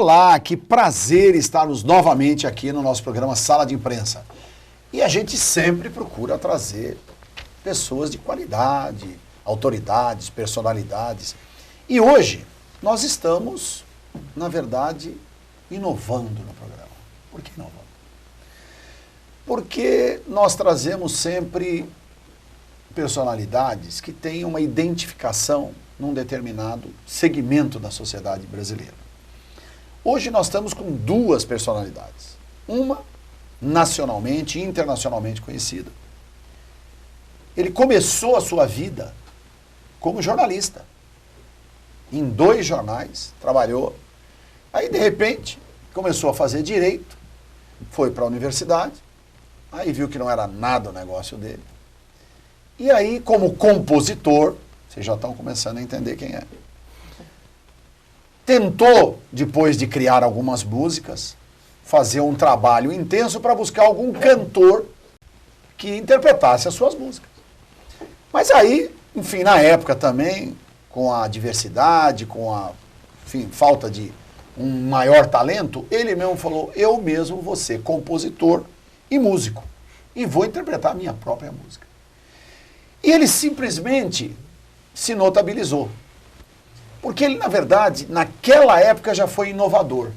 Olá, que prazer estarmos novamente aqui no nosso programa Sala de Imprensa. E a gente sempre procura trazer pessoas de qualidade, autoridades, personalidades. E hoje nós estamos, na verdade, inovando no programa. Por que inovando? Porque nós trazemos sempre personalidades que têm uma identificação num determinado segmento da sociedade brasileira. Hoje nós estamos com duas personalidades. Uma nacionalmente e internacionalmente conhecida. Ele começou a sua vida como jornalista. Em 2 jornais, trabalhou. Aí, de repente, começou a fazer direito, foi para a universidade, aí viu que não era nada o negócio dele. E aí, como compositor, vocês já estão começando a entender quem é. Tentou, depois de criar algumas músicas, fazer um trabalho intenso para buscar algum cantor que interpretasse as suas músicas. Mas aí, enfim, na época também, com a diversidade, com a falta de um maior talento, ele mesmo falou, eu mesmo vou ser compositor e músico, e vou interpretar a minha própria música. E ele simplesmente se notabilizou. Porque ele, na verdade, naquela época já foi inovador.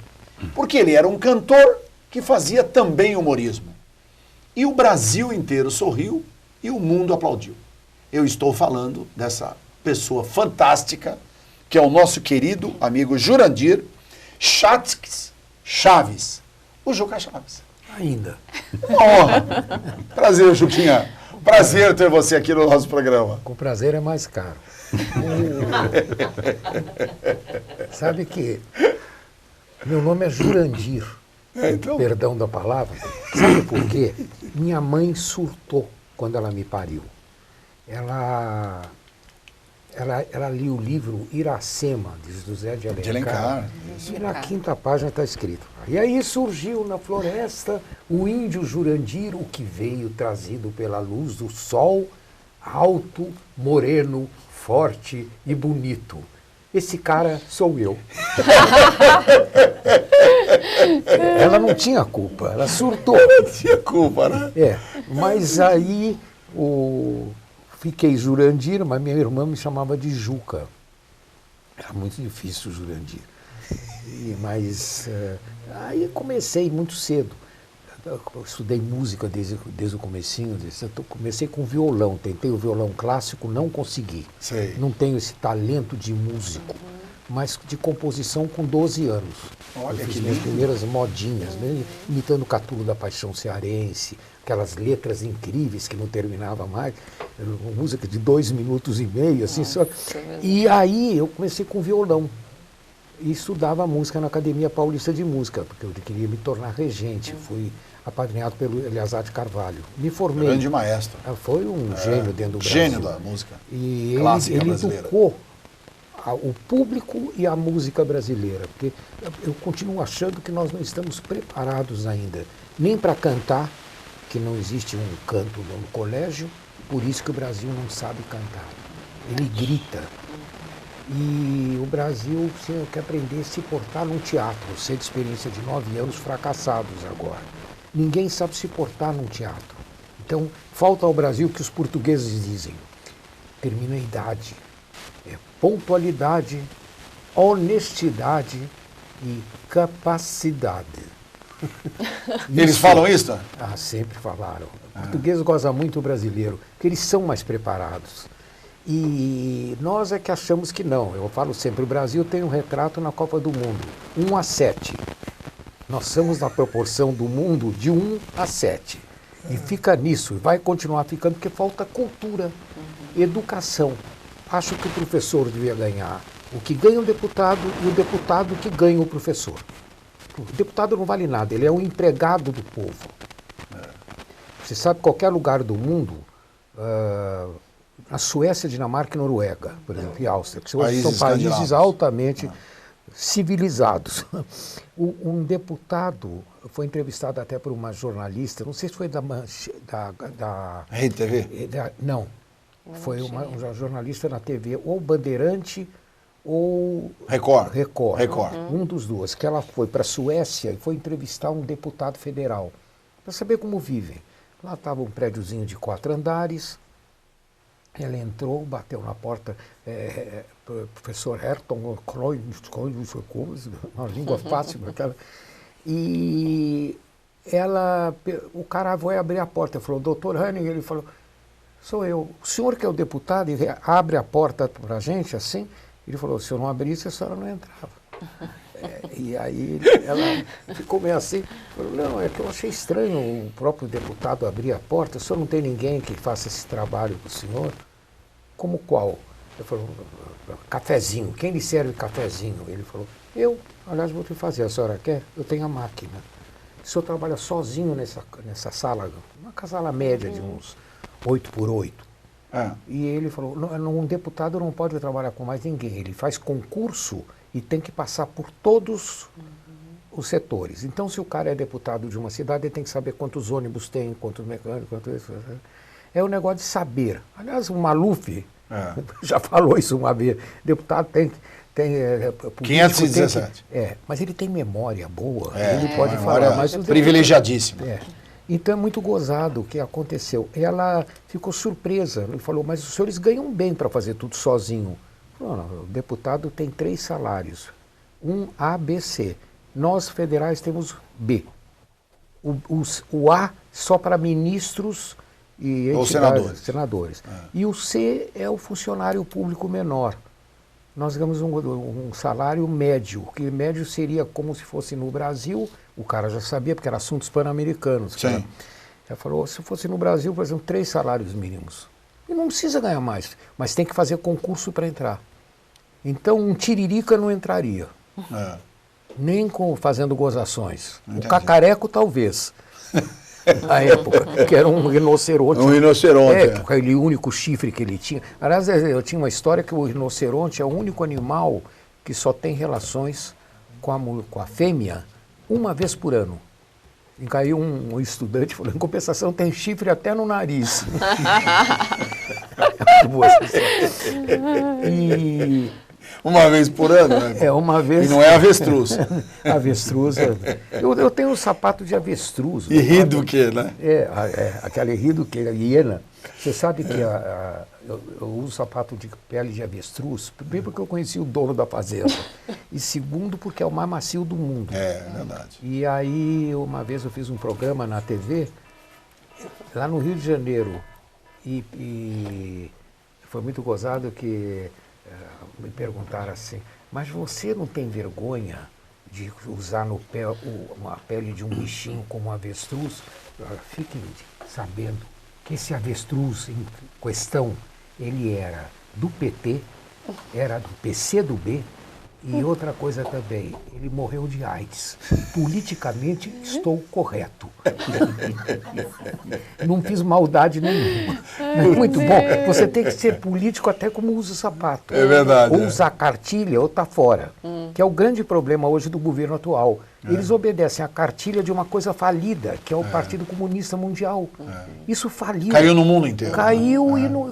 Porque ele era um cantor que fazia também humorismo. E o Brasil inteiro sorriu e o mundo aplaudiu. Eu estou falando dessa pessoa fantástica, que é o nosso querido amigo Jurandir Chaves, o Juca Chaves. Ainda. Uma honra. Prazer, Juquinha. Prazer ter você aqui no nosso programa. Com prazer é mais caro. Sabe que meu nome é Jurandir, Então... perdão da palavra. Sabe por quê? Minha mãe surtou quando ela me pariu. Ela lia o livro Iracema, de José de Alencar. E na 5ª página está escrito. E aí surgiu na floresta o índio Jurandir, o que veio trazido pela luz do sol, alto, moreno, forte e bonito. Esse cara sou eu. Ela não tinha culpa, ela surtou. Não tinha culpa, né? Mas aí fiquei Jurandir, mas minha irmã me chamava de Juca. Era muito difícil Jurandir. Mas aí comecei muito cedo. Eu estudei música desde o comecinho. Comecei com violão, tentei o violão clássico, não consegui. Sei. Não tenho esse talento de músico, mas de composição com 12 anos. Olha, eu fiz que minhas lindo. primeiras modinhas, né? Imitando Catulo da Paixão Cearense, aquelas letras incríveis que não terminava mais, uma música de 2 minutos e meio, assim. Só. E aí eu comecei com violão. E estudava música na Academia Paulista de Música, porque eu queria me tornar regente. Fui apadrinhado pelo Eleazar de Carvalho. Me formei. Grande maestro. Foi um gênio dentro do Brasil. Gênio da música. E clássica ele brasileira. educou o público e a música brasileira. Porque eu continuo achando que nós não estamos preparados ainda, nem para cantar, que não existe um canto no colégio, por isso que o Brasil não sabe cantar. Ele grita. E o Brasil quer aprender a se portar num teatro. Eu sei de experiência de 9 anos fracassados agora. Ninguém sabe se portar num teatro. Então, falta ao Brasil o que os portugueses dizem. Termina a idade. Pontualidade, honestidade e capacidade. Eles falam isso? Sempre falaram. O português goza muito o brasileiro, porque eles são mais preparados. E nós é que achamos que não. Eu falo sempre, o Brasil tem um retrato na Copa do Mundo, 1-7. Nós somos na proporção do mundo de 1-7. E fica nisso, e vai continuar ficando, porque falta cultura, educação. Acho que o professor devia ganhar o que ganha o deputado e o deputado que ganha o professor. O deputado não vale nada, ele é um empregado do povo. Você sabe, qualquer lugar do mundo... a Suécia, Dinamarca e Noruega, por exemplo, e Áustria, que são países altamente civilizados. Um deputado foi entrevistado até por uma jornalista, não sei se foi da Rede TV? Não, foi uma jornalista na TV, ou Bandeirante ou Record. Record. Um dos dois, que ela foi para a Suécia e foi entrevistar um deputado federal, para saber como vivem. Lá estava um prédiozinho de 4 andares, ela entrou, bateu na porta, professor Ayrton Kroll, uma língua fácil, aquela, e o cara foi abrir a porta, falou, doutor Henning, ele falou, sou eu, o senhor que é o deputado, e abre a porta para a gente assim, ele falou, se eu não abrisse, a senhora não entrava. E aí ela ficou meio assim, falou, não, é que eu achei estranho o próprio deputado abrir a porta, o senhor não tem ninguém que faça esse trabalho para o senhor? Como qual? Eu falei, cafezinho, quem lhe serve cafezinho? Ele falou, eu, aliás, vou te fazer, a senhora quer? Eu tenho a máquina. O senhor trabalha sozinho nessa sala, uma sala média de uns 8x8. E ele falou, um deputado não pode trabalhar com mais ninguém, ele faz concurso e tem que passar por todos os setores. Então, se o cara é deputado de uma cidade, ele tem que saber quantos ônibus tem, quantos mecânicos, quantos... É o negócio de saber. Aliás, o Maluf já falou isso uma vez. Deputado tem 517. Mas ele tem memória boa, ele pode falar. Mas privilegiadíssimo. Então é muito gozado o que aconteceu. Ela ficou surpresa, ele falou, mas os senhores ganham bem para fazer tudo sozinho. Não, o deputado tem 3 salários, um A, B, C. Nós federais temos B. O A só para ministros e senadores. E o C é o funcionário público menor. Nós ganhamos um salário médio, que médio seria como se fosse no Brasil, o cara já sabia, porque era assuntos pan-americanos. Já falou, se fosse no Brasil, por exemplo, 3 salários mínimos. E não precisa ganhar mais, mas tem que fazer concurso para entrar. Então, um tiririca não entraria. Nem fazendo gozações. Entendi. O cacareco, talvez. Na época, que era um rinoceronte. Um rinoceronte. Aquele único chifre que ele tinha. Aliás, eu tinha uma história que o rinoceronte é o único animal que só tem relações com a fêmea uma vez por ano. E caiu um estudante falou, em compensação tem chifre até no nariz. E uma vez por ano, né? Uma vez. E não é avestruz. Avestruz. Eu tenho um sapato de avestruz. E ri do que, né? Aquele ri do que, a hiena. Você sabe que eu uso sapato de pele de avestruz, primeiro porque eu conheci o dono da fazenda, e segundo porque é o mais macio do mundo. É verdade. E aí, uma vez eu fiz um programa na TV, lá no Rio de Janeiro, e foi muito gozado que me perguntaram assim, mas você não tem vergonha de usar no pé uma pele de um bichinho como um avestruz? Fiquem sabendo que esse avestruz em questão, ele era do PT, era do PCdoB, e outra coisa também, ele morreu de AIDS. Politicamente estou correto. Não fiz maldade nenhuma. Não é muito bom? Você tem que ser político até como usa o sapato. É verdade. Ou usar cartilha ou tá fora. Que é o grande problema hoje do governo atual. Eles obedecem à cartilha de uma coisa falida, que é o Partido Comunista Mundial. Isso faliu. Caiu no mundo inteiro. Caiu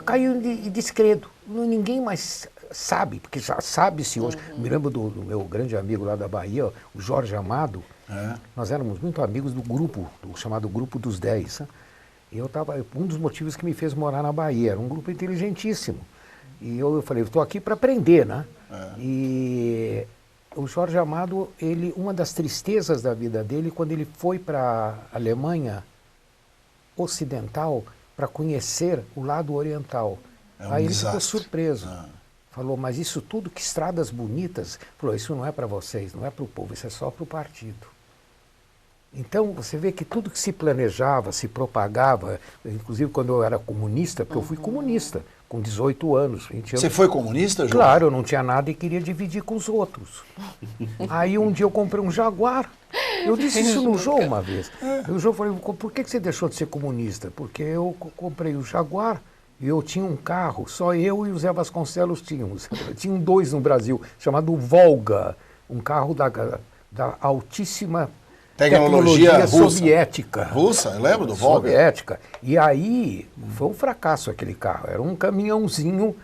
caiu de descredo. Ninguém mais sabe, porque já sabe-se hoje. Me lembro do meu grande amigo lá da Bahia, o Jorge Amado. Nós éramos muito amigos do grupo, chamado Grupo dos 10. Um dos motivos que me fez morar na Bahia, era um grupo inteligentíssimo. E eu falei, estou aqui para aprender, né? E o Jorge Amado, uma das tristezas da vida dele, quando ele foi para a Alemanha Ocidental para conhecer o lado oriental. Aí ele ficou surpreso. Falou, mas isso tudo, que estradas bonitas. Falou, isso não é para vocês, não é para o povo, isso é só para o partido. Então, você vê que tudo que se planejava, se propagava, inclusive quando eu era comunista, porque eu fui comunista, com 18 anos, 20 anos. Você foi comunista, João? Claro, eu não tinha nada e queria dividir com os outros. Aí um dia eu comprei um Jaguar. Eu disse isso no João uma vez. O João falou, por que você deixou de ser comunista? Porque eu comprei o Jaguar. E eu tinha um carro, só eu e o Zé Vasconcelos tínhamos. Tinham 2 no Brasil, chamado Volga, um carro da altíssima tecnologia russa. Soviética. Russa, eu lembro do Volga. Soviética. E aí foi um fracasso aquele carro, era um caminhãozinho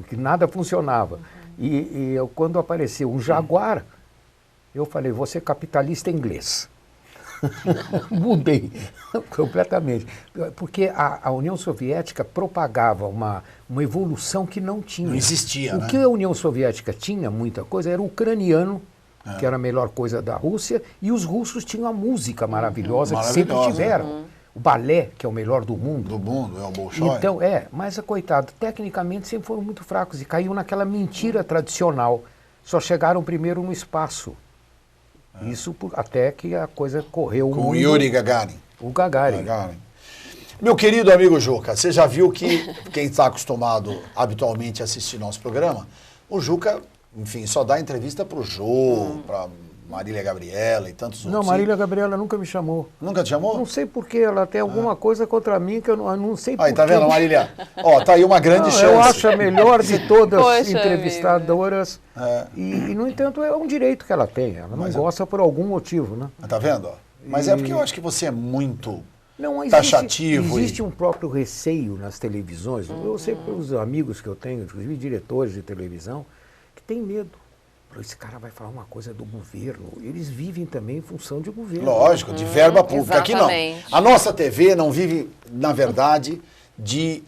que nada funcionava. E eu, quando apareceu um Jaguar, eu falei, vou ser capitalista inglês. Mudei completamente. Porque a União Soviética propagava uma evolução que não tinha. Não existia, O né? que a União Soviética tinha, muita coisa, era o ucraniano, que era a melhor coisa da Rússia, e os russos tinham a música maravilhosa, que sempre tiveram. O balé, que é o melhor do mundo. Do mundo, é o Bolshoi. Então, mas, coitado, tecnicamente sempre foram muito fracos e caíam naquela mentira tradicional. Só chegaram primeiro no espaço. Isso até que a coisa correu. Com o Yuri Gagarin. O Gagarin. Meu querido amigo Juca, você já viu que quem está acostumado habitualmente a assistir nosso programa, o Juca, enfim, só dá entrevista para o Jô, para Marília Gabriela e tantos outros. Não, Marília Gabriela nunca me chamou. Nunca te chamou? Não sei porquê, ela tem alguma coisa contra mim que eu não sei porquê. Aí, tá vendo, Marília? Ó, tá aí uma grande chance. Eu acho a melhor de todas as Poxa entrevistadoras. E, no entanto, é um direito que ela tem. Ela não gosta por algum motivo, né? Tá vendo? Ó? Mas é porque eu acho que você é muito taxativo. Existe um próprio receio nas televisões. Eu sei pelos amigos que eu tenho, inclusive diretores de televisão, que tem medo. Esse cara vai falar uma coisa do governo. Eles vivem também em função de governo. Lógico, de verba pública. Exatamente. Aqui não. A nossa TV não vive, na verdade, de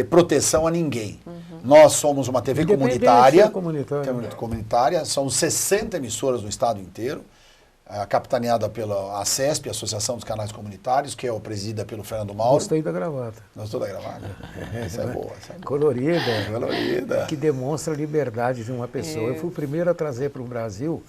proteção a ninguém. Nós somos uma TV comunitária. Comunitária. São 60 emissoras no estado inteiro. Capitaneada pela ACESP, Associação dos Canais Comunitários, que é presidida pelo Fernando Mauro. Gostei da gravata. Gostou da gravata? Essa é boa. Colorida. Que demonstra a liberdade de uma pessoa. Eu fui o primeiro a trazer para o Brasil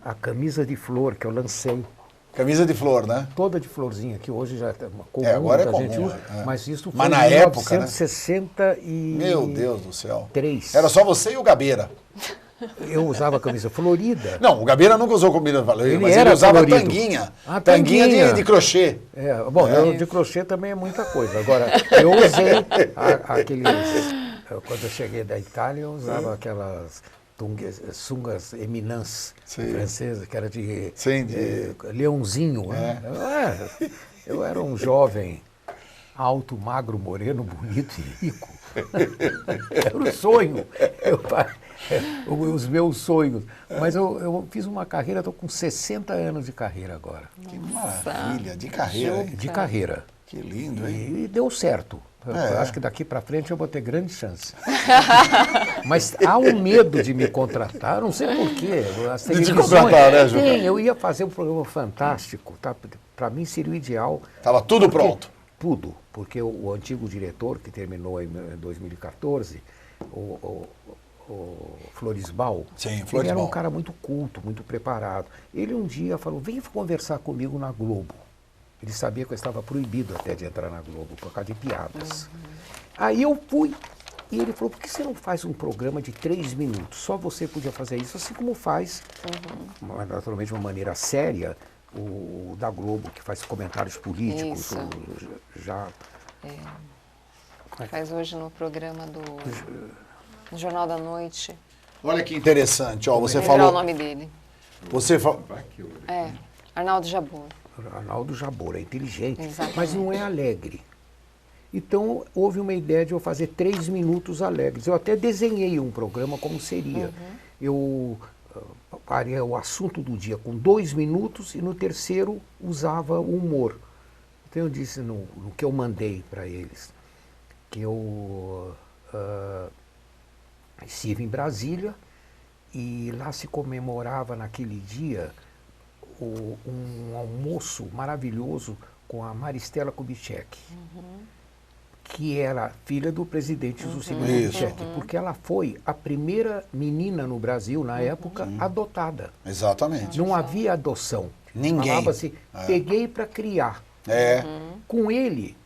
a camisa de flor que eu lancei. Camisa de flor, né? Toda de florzinha, que hoje já é comum, agora é comum, gente usa, mas isso foi em na época, 1960 e... Meu Deus do céu. 3. Era só você e o Gabeira. Eu usava a camisa florida. Não, o Gabeira nunca usou camisa florida, mas ele usava colorido. Tanguinha. Tanguinha de crochê. Eu de crochê também é muita coisa. Agora, eu usei aqueles... Quando eu cheguei da Itália, eu usava aquelas sungas eminence francesas, que era de leãozinho. Eu era um jovem alto, magro, moreno, bonito e rico. Era o sonho. Os meus sonhos. Mas eu fiz uma carreira, estou com 60 anos de carreira agora. Que maravilha, de carreira. De carreira. Que lindo, hein? E deu certo. Eu acho que daqui para frente eu vou ter grande chance. Mas há um medo de me contratar, não sei porquê. De te contratar, né, Juca? Eu ia fazer um programa fantástico, tá? Para mim seria o ideal. Estava tudo pronto. Tudo, porque o antigo diretor, que terminou em 2014, o Florisbal, ele era um cara muito culto, muito preparado. Ele um dia falou, vem conversar comigo na Globo. Ele sabia que eu estava proibido até de entrar na Globo, por causa de piadas. Aí eu fui, e ele falou, por que você não faz um programa de 3 minutos? Só você podia fazer isso, assim como faz, naturalmente de uma maneira séria, o da Globo, que faz comentários políticos. Faz hoje no programa do Jornal da Noite. Olha que interessante, ó, você falou... falou... o nome dele. Você falou... Arnaldo Jabor. Arnaldo Jabor, é inteligente, Exatamente. mas não é alegre. Então, houve uma ideia de eu fazer 3 minutos alegres. Eu até desenhei um programa como seria. Eu faria o assunto do dia com 2 minutos e no terceiro usava o humor. Então eu disse no que eu mandei para eles, que eu estive em Brasília e lá se comemorava naquele dia um almoço maravilhoso com a Maristela Kubitschek, que era filha do presidente Juscelino Kubitschek, porque ela foi a primeira menina no Brasil, na época, adotada. Exatamente. Não havia adoção. Ninguém. Falava-se, peguei para criar. Com ele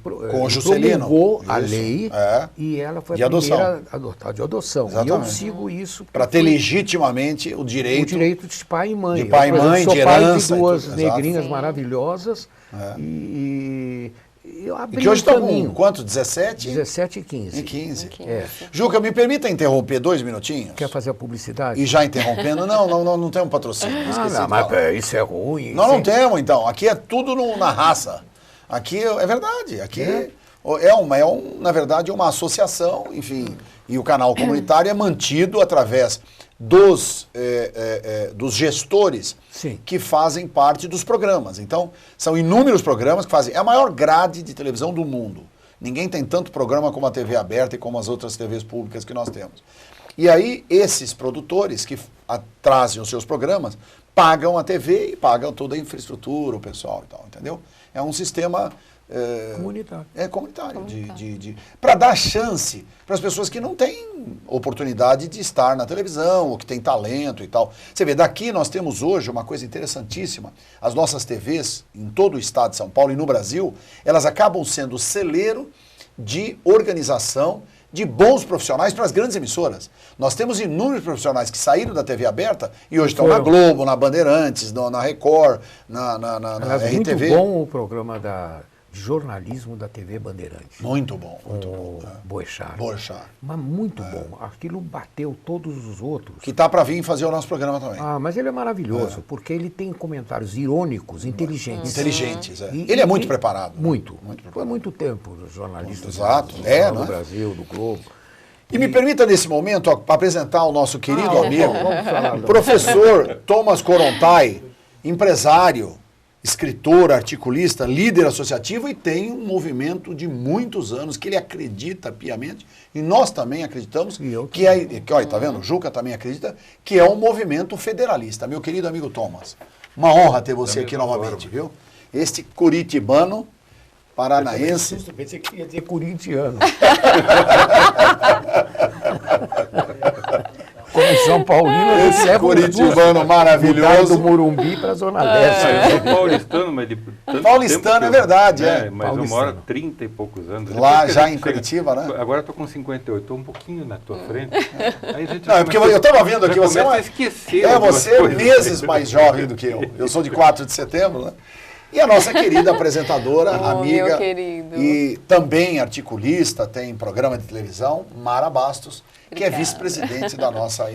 com o Juscelino promulgou a lei e ela foi a primeira adotada de adoção. Exatamente. E eu sigo isso. Para ter legitimamente o direito... O direito de pai e mãe. De pai e mãe, de herança. Sou pai de 2 negrinhas maravilhosas. E eu abri que hoje um caminho. Com quanto? 17? 17 e 15. E 15. Juca, me permita interromper 2 minutinhos? Quer fazer a publicidade? E já interrompendo? Não temos patrocínio. Mas isso é ruim. Não temos, então. Aqui é tudo na raça. Aqui é verdade. Aqui Na verdade, uma associação, enfim, e o canal comunitário é mantido através dos gestores Sim. que fazem parte dos programas. Então, são inúmeros programas que fazem. É a maior grade de televisão do mundo. Ninguém tem tanto programa como a TV aberta e como as outras TVs públicas que nós temos. E aí, esses produtores que trazem os seus programas, pagam a TV e pagam toda a infraestrutura, o pessoal e tal, entendeu? É um sistema... Comunitário. Comunitário. Para dar chance para as pessoas que não têm oportunidade de estar na televisão, ou que têm talento e tal. Você vê, daqui nós temos hoje uma coisa interessantíssima. As nossas TVs, em todo o estado de São Paulo e no Brasil, elas acabam sendo celeiro de organização de bons profissionais para as grandes emissoras. Nós temos inúmeros profissionais que saíram da TV aberta e hoje estão na Globo, na Bandeirantes, na Record, na RTV. Muito bom o programa de jornalismo da TV Bandeirantes. Muito bom, muito bom. Boechat. Mas muito bom. Aquilo bateu todos os outros. Que tá para vir fazer o nosso programa também. Mas ele é maravilhoso, porque ele tem comentários irônicos, inteligentes. Inteligentes, ele é muito preparado. Muito. Foi muito tempo jornalista. Exato, do Brasil, do Globo. E me permita, nesse momento, apresentar o nosso querido amigo, Vamos falar professor Thomas Korontai, empresário, escritor, articulista, líder associativo e tem um movimento de muitos anos que ele acredita piamente, e nós também acreditamos, olha, tá vendo? O Juca também acredita, que é um movimento federalista. Meu querido amigo Thomas, uma honra ter você aqui novamente, viu? Este curitibano, paranaense. Eu pensei que ia dizer corintiano. Como São Paulino, esse curitibano maravilhoso. Do Morumbi para a Zona Leste. Eu sou paulistano, mas de tanto paulistano, tempo é verdade, mas paulistano. eu moro há 30 e poucos anos. Lá já em Curitiba, né? Agora estou com 58, estou um pouquinho na tua frente. Aí a gente não, é porque eu estava vendo aqui, você você é meses mais jovem do que eu. Eu sou de 4 de setembro, né? E a nossa querida apresentadora, amiga e também articulista, tem programa de televisão, Mara Bastos, que é vice-presidente da nossa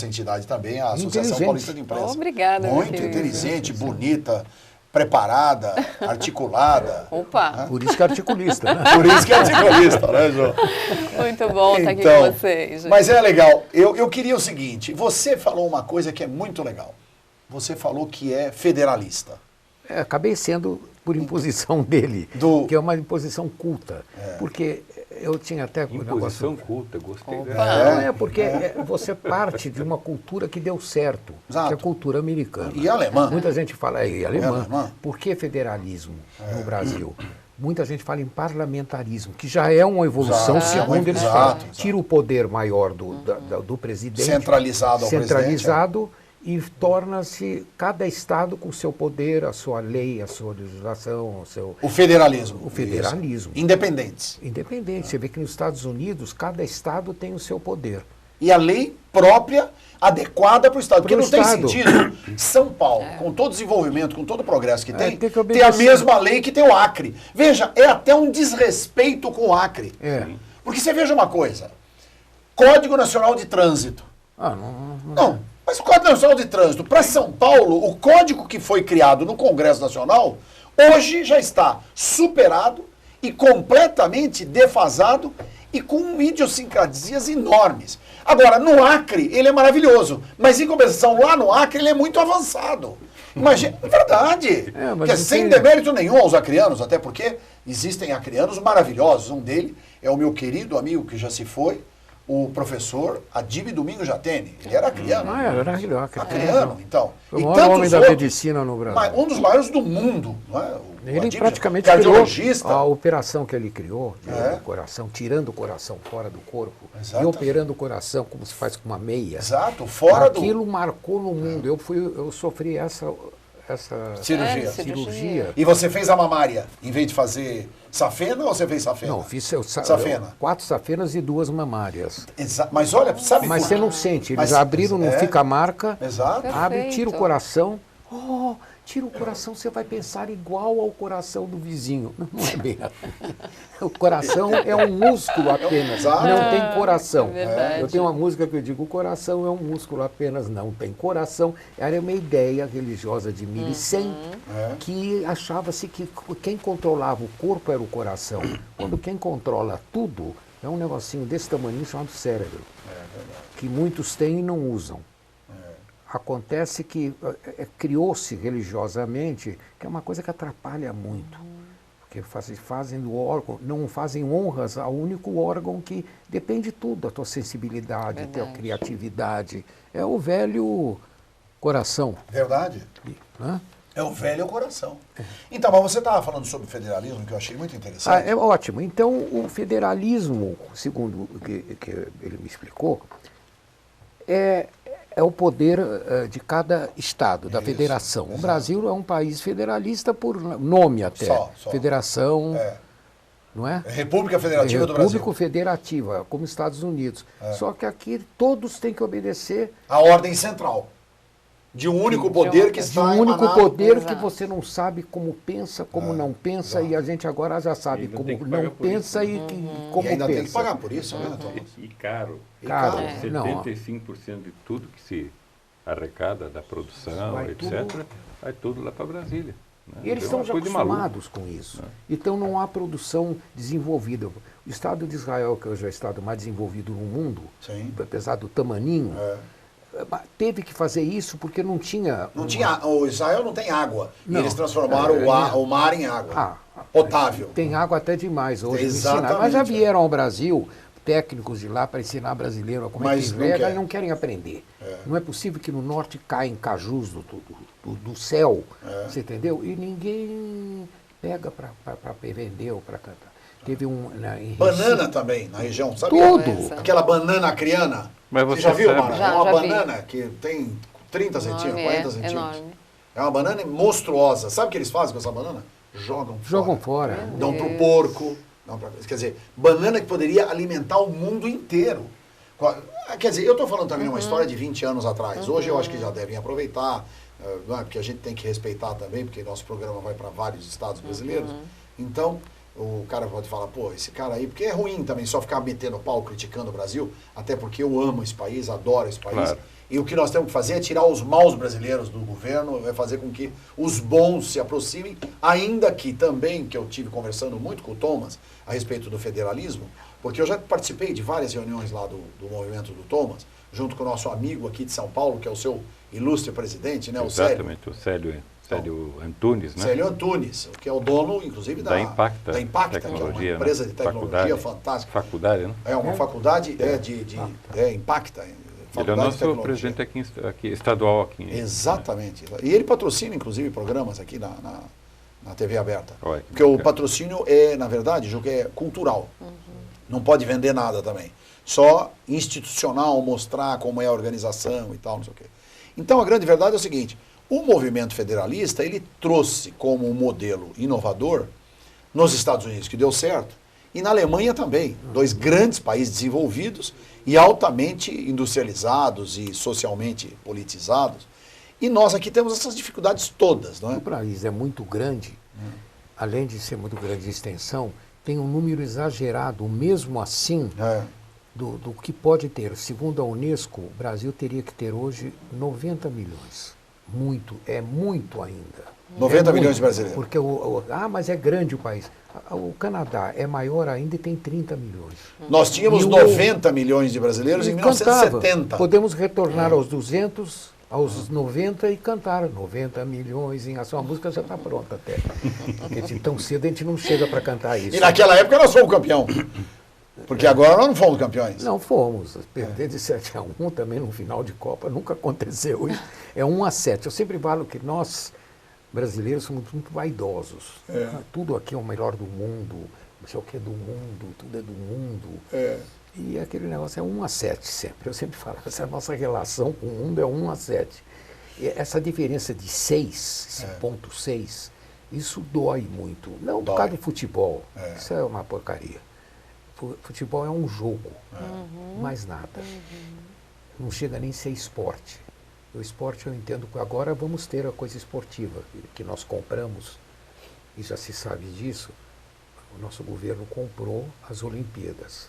entidade também, a Associação Paulista de Imprensa. Obrigada, muito inteligente, bonita, preparada, articulada. Opa! Né? Por isso que é articulista, né? Por isso que é articulista, né, João? Muito bom estar aqui com vocês. Gente. Mas é legal. Eu queria o seguinte, você falou uma coisa que é muito legal. Você falou que é federalista. Acabei sendo por imposição dele, que é uma imposição culta. Porque eu tinha até... Imposição culta, gostei dela. Porque você parte de uma cultura que deu certo, que é a cultura americana. E alemã. Muita gente fala, alemã. Por que federalismo no Brasil? Muita gente fala em parlamentarismo, que já é uma evolução, segundo eles falam. Tira o poder maior do presidente. Centralizado ao presidente. E torna-se cada estado com o seu poder, a sua lei, a sua legislação, o federalismo. O federalismo. Isso. Independentes. Independente. Você vê que nos Estados Unidos, cada estado tem o seu poder. E a lei própria, adequada para o estado. Porque não tem sentido São Paulo, com todo o desenvolvimento, com todo o progresso que tem, ter a mesma lei que tem o Acre. Veja, é até um desrespeito com o Acre. Porque você veja uma coisa, Código Nacional de Trânsito. Não. Mas o Código Nacional de Trânsito, para São Paulo, o código que foi criado no Congresso Nacional, hoje já está superado e completamente defasado e com idiosincrasias enormes. Agora, no Acre, ele é maravilhoso, mas em compensação, lá no Acre, ele é muito avançado. Imagina, é verdade. Porque sem demérito nenhum aos acreanos, até porque existem acreanos maravilhosos. Um deles é o meu querido amigo que já se foi, o professor Adib Domingo Jatene. Ele era acreano. Era acreano, então. Foi o maior homem da medicina no Brasil. Um dos maiores do mundo. Não é? Ele praticamente criou a operação que ele criou, do coração, tirando o coração fora do corpo e operando o coração como se faz com uma meia. Exato, fora Aquilo marcou no mundo. Eu sofri essa cirurgia. E você fez a mamária, em vez de fazer safena ou você fez safena? Não, fiz safena. 4 safenas e 2 mamárias. Mas olha, sabe... Mas você não sente, eles abriram, não fica a marca, Exato. abre, tira o coração, Tira o coração, você vai pensar igual ao coração do vizinho. Não é bem assim. O coração é um músculo apenas, não tem coração. verdade. Eu tenho uma música que eu digo, o coração é um músculo apenas, não tem coração. Era uma ideia religiosa de Milicem, que achava-se que quem controlava o corpo era o coração. Quando quem controla tudo é um negocinho desse tamanho chamado cérebro, que muitos têm e não usam. Acontece que criou-se religiosamente, que é uma coisa que atrapalha muito. Porque fazem do órgão, não fazem honras ao único órgão que depende de tudo, da tua sensibilidade, da tua criatividade. É o velho coração. Verdade. Né? É o velho coração. Então, mas você estava falando sobre federalismo, que eu achei muito interessante. É ótimo. Então, o federalismo, segundo o que ele me explicou, é o poder de cada estado, da federação. Exato. O Brasil é um país federalista por nome até. Só. Federação, não é? República Federativa do Brasil. República Federativa, como Estados Unidos. Só que aqui todos têm que obedecer A ordem central. De um único poder que de está um único emanado. poder que Exato. você não sabe como pensa, como não pensa, exato. e a gente agora já sabe E ainda como tem que não pagar por pensa isso, né? e como E ainda pensa. tem que pagar por isso, né, Thomas? E caro. Caro. E Não. 75% de tudo que se arrecada da produção, Vai etc., tudo- vai tudo lá para Brasília. Né? E eles É estão uma já coisa de maluco. acostumados com isso. Então não há produção desenvolvida. O Estado de Israel, que hoje é o Estado mais desenvolvido no mundo, Sim. apesar do tamaninho, teve que fazer isso porque não tinha... Não tinha, o Israel não tem água. Não. E eles transformaram o mar em água. Potável. Tem água até demais hoje. Exatamente. Mas já vieram ao Brasil técnicos de lá para ensinar brasileiro como Mas é que não rega quer. e não querem aprender. Não é possível que no norte caem cajus do céu, você entendeu? E ninguém pega para vender ou para cantar. Teve um... em Banana Recife- também, na região, sabia? Tudo. Aquela banana acriana. Mas Você você já viu, sabe- Mara? Já, É uma já vi. banana que tem 30 centímetros, Enorme, 40 centímetros. enorme. É uma banana monstruosa. Sabe o que eles fazem com essa banana? Jogam fora. Dão pro porco. Quer dizer, banana que poderia alimentar o mundo inteiro. Quer dizer, eu estou falando também uma história de 20 anos atrás. Hoje eu acho que já devem aproveitar, porque a gente tem que respeitar também, porque nosso programa vai para vários estados brasileiros. Então, o cara pode falar, pô, esse cara aí, porque é ruim também só ficar metendo pau, criticando o Brasil, até porque eu amo esse país, adoro esse país. Claro. E o que nós temos que fazer é tirar os maus brasileiros do governo, é fazer com que os bons se aproximem, ainda que também, que eu tive conversando muito com o Thomas a respeito do federalismo, porque eu já participei de várias reuniões lá do movimento do Thomas, junto com o nosso amigo aqui de São Paulo, que é o seu ilustre presidente, né, o Célio. Exatamente, o Célio Antunes, né? Célio Antunes, que é o dono, inclusive, Da Impacta que é uma Tecnologia, né? empresa de tecnologia Faculdade. fantástica. Faculdade, né? É uma faculdade Impacta. Ele é o Faculdade de nosso Tecnologia. presidente aqui estadual aqui. Exatamente. E ele patrocina, inclusive, programas aqui na TV aberta. Olha que Porque o bacana. patrocínio é, na verdade, Ju, que é cultural. Não pode vender nada também. Só institucional, mostrar como é a organização e tal, não sei o quê. Então, a grande verdade é o seguinte, o movimento federalista, ele trouxe como um modelo inovador nos Estados Unidos, que deu certo, e na Alemanha também, dois grandes países desenvolvidos e altamente industrializados e socialmente politizados. E nós aqui temos essas dificuldades todas, não é? O país é muito grande, além de ser muito grande de extensão, tem um número exagerado, mesmo assim, do que pode ter. Segundo a Unesco, o Brasil teria que ter hoje 90 milhões. É muito ainda. 90 É milhões muito, de brasileiros. Porque mas é grande o país. O Canadá é maior ainda e tem 30 milhões. Nós tínhamos E o- 90 milhões de brasileiros em E cantava. 1970. Podemos retornar aos 200, aos 90 e cantar 90 milhões em ação. A música já está pronta até. Porque tão cedo a gente não chega para cantar isso. E naquela época nós fomos campeão. Porque agora nós não fomos campeões. Não fomos. Perder de 7-1 também no final de Copa nunca aconteceu. Isso é 1-7. Eu sempre falo que nós, brasileiros, somos muito vaidosos. Tudo aqui é o melhor do mundo, não sei o que é do mundo, tudo é do mundo. E aquele negócio é 1-7 sempre. Eu sempre falo, essa nossa relação com o mundo é 1-7. E essa diferença de 6, esse ponto 6, isso dói muito. Não por Dói. causa do futebol. Isso é uma porcaria. Futebol é um jogo, mais nada. Não chega nem a ser esporte. O esporte eu entendo que agora vamos ter a coisa esportiva, que nós compramos, e já se sabe disso, o nosso governo comprou as Olimpíadas,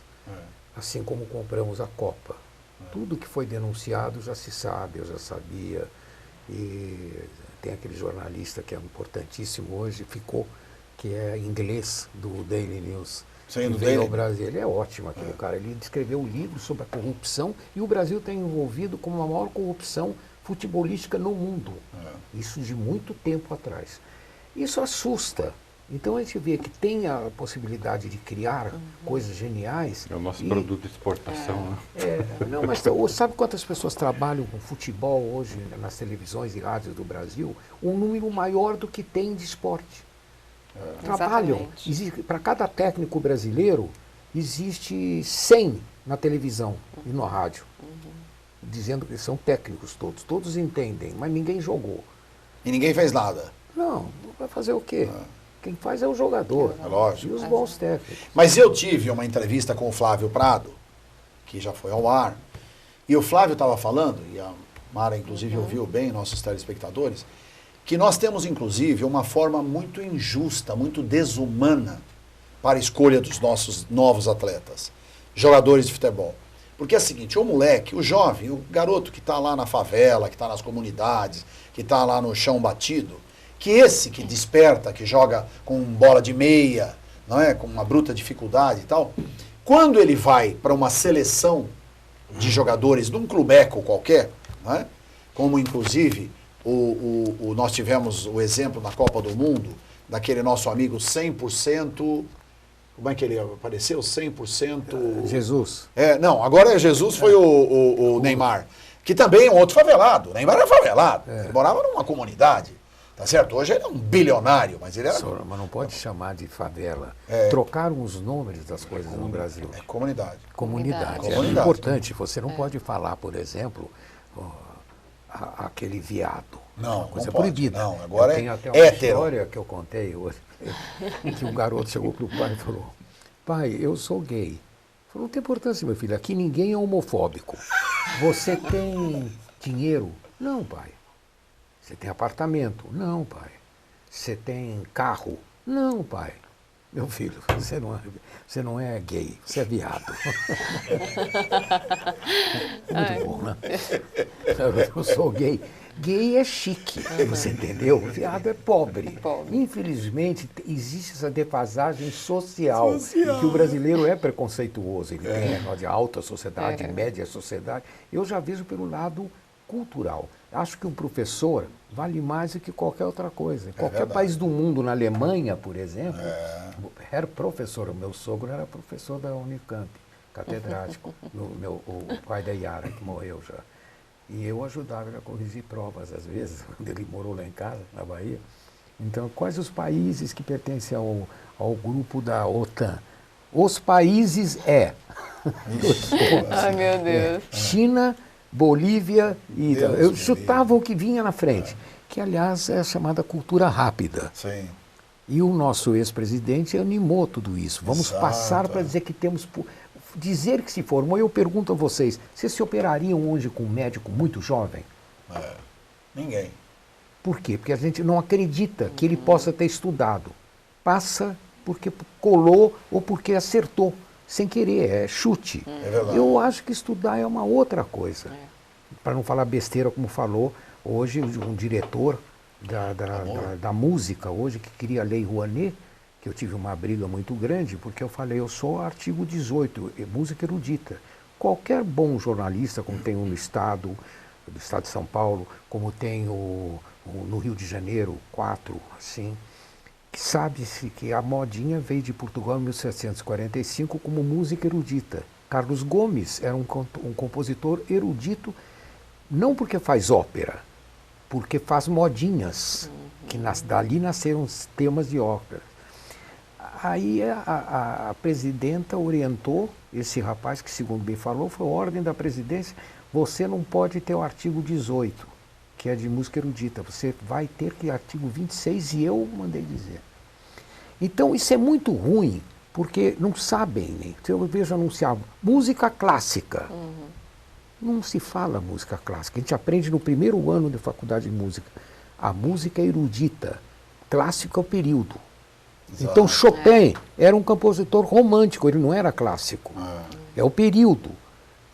assim como compramos a Copa. Tudo que foi denunciado já se sabe, eu já sabia, e tem aquele jornalista que é importantíssimo hoje, ficou, que é inglês do Daily News. Sim, do veio Daily. ao Brasil. Ele é ótimo, aquele cara. Ele escreveu um livro sobre a corrupção e o Brasil está envolvido com a maior corrupção futebolística no mundo. Isso de muito tempo atrás. Isso assusta. Então a gente vê que tem a possibilidade de criar coisas geniais. É o nosso produto de exportação, né? Não, mas sabe quantas pessoas trabalham com futebol hoje nas televisões e rádios do Brasil? Um número maior do que tem de esporte. Trabalham. Para cada técnico brasileiro, existe 100 na televisão e no rádio. Dizendo que são técnicos todos. Todos entendem, mas ninguém jogou. E ninguém fez nada. Não, vai fazer o quê? Quem faz é o jogador. É lógico. E os bons técnicos. Mas eu tive uma entrevista com o Flávio Prado, que já foi ao ar, e o Flávio estava falando, e a Mara inclusive ouviu bem, nossos telespectadores, que nós temos inclusive uma forma muito injusta, muito desumana para a escolha dos nossos novos atletas, jogadores de futebol. Porque é o seguinte, o moleque, o jovem, o garoto que está lá na favela, que está nas comunidades, que está lá no chão batido, que esse que desperta, que joga com bola de meia, não é, com uma bruta dificuldade e tal, quando ele vai para uma seleção de jogadores de um clubeco qualquer, não é, como inclusive nós tivemos o exemplo na Copa do Mundo, daquele nosso amigo 100%... Como é que ele apareceu? 100%... Jesus. Não, agora Jesus foi o Neymar, que também é um outro favelado. O Neymar era favelado, ele morava numa comunidade, tá certo? Hoje ele é um bilionário, mas ele era... Mas não pode chamar de favela. Trocaram os nomes das coisas no Brasil. É comunidade. Comunidade. É importante. Você não pode falar, por exemplo, aquele viado. Não, coisa não pode. proibida. Não, agora tem até uma hétero. história que eu contei hoje, que um garoto chegou para o pai e falou: pai, eu sou gay. Ele falou: não tem importância, meu filho, aqui ninguém é homofóbico. Você tem dinheiro? Não, pai. Você tem apartamento? Não, pai. Você tem carro? Não, pai. Meu filho, você não é gay, você é viado. Muito bom, né? Eu sou gay. Gay é chique, você entendeu? Viado é pobre. Infelizmente, existe essa defasagem social, que o brasileiro é preconceituoso. Ele tem negócio de alta sociedade, média sociedade. Eu já vejo pelo lado cultural. Acho que um professor vale mais do que qualquer outra coisa. Qualquer país do mundo, na Alemanha, por exemplo, era professor. O meu sogro era professor da Unicamp, catedrático. O pai da Yara, que morreu já. E eu ajudava ele a corrigir provas, às vezes, quando ele morou lá em casa, na Bahia. Então, quais os países que pertencem ao grupo da OTAN? Os países Ai, meu Deus. China, Bolívia e... Eu chutava o que vinha na frente, que, aliás, é a chamada cultura rápida. Sim. E o nosso ex-presidente animou tudo isso. Vamos passar para dizer que temos... Dizer que se formou, eu pergunto a vocês, vocês se operariam hoje com um médico muito jovem? Ninguém. Por quê? Porque a gente não acredita que ele possa ter estudado. Passa porque colou ou porque acertou, sem querer, é chute. É verdade. Eu acho que estudar é uma outra coisa. Para não falar besteira, como falou hoje um diretor da música, hoje, que cria a Lei Rouanet, que eu tive uma briga muito grande, porque eu falei, eu sou artigo 18, música erudita. Qualquer bom jornalista, como tem um no Estado, do Estado de São Paulo, como tem no Rio de Janeiro, 4, assim, sabe-se que a modinha veio de Portugal em 1745 como música erudita. Carlos Gomes era um compositor erudito, não porque faz ópera, porque faz modinhas, que dali nasceram os temas de ópera. Aí a presidenta orientou esse rapaz, que segundo bem falou, foi a ordem da presidência, você não pode ter o artigo 18, que é de música erudita, você vai ter que artigo 26, e eu mandei dizer. Então isso é muito ruim, porque não sabem, né? Eu vejo anunciar música clássica. não se fala música clássica. A gente aprende no primeiro ano de faculdade de música. A música é erudita, clássico é o período. Exato. Então Chopin era um compositor romântico, ele não era clássico. É o período.